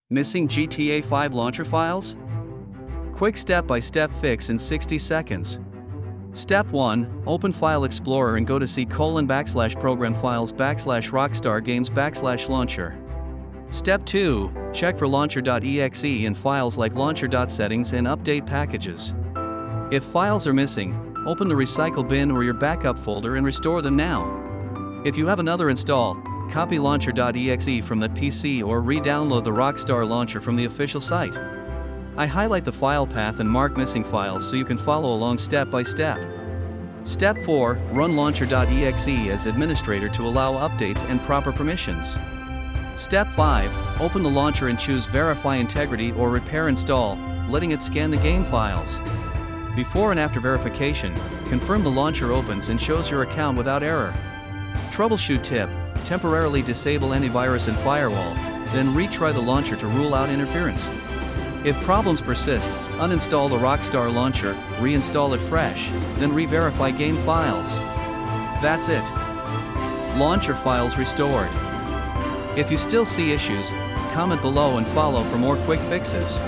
Missing GTA 5 launcher files? Quick step-by-step fix in 60 seconds. Step 1. Open File Explorer and go to C:\program files /Rockstar Games /launcher. Step 2. Check for launcher.exe in files like launcher.settings and update packages. If files are missing, open the recycle bin or your backup folder and restore them now. If you have another install, copy launcher.exe from that PC or re-download the Rockstar launcher from the official site. I highlight the file path and mark missing files so you can follow along step by step. Step 4. Run launcher.exe as administrator to allow updates and proper permissions. Step 5. Open the launcher and choose Verify Integrity or Repair Install, letting it scan the game files. Before and after verification, confirm the launcher opens and shows your account without error. Troubleshoot tip: temporarily disable antivirus and firewall, then retry the launcher to rule out interference. If problems persist, uninstall the Rockstar launcher, reinstall it fresh, then re-verify game files. That's it. Launcher files restored. If you still see issues, comment below and follow for more quick fixes.